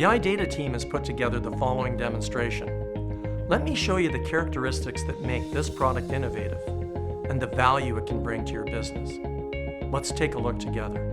The iData team has put together the following demonstration. Let me show you the characteristics that make this product innovative and the value it can bring to your business. Let's take a look together.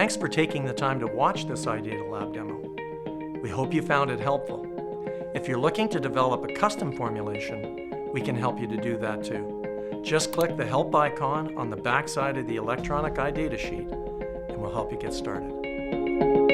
Thanks for taking the time to watch this iData Lab demo. We hope you found it helpful. If you're looking to develop a custom formulation, we can help you to do that too. Just click the Help icon on the back side of the electronic iData sheet and we'll help you get started.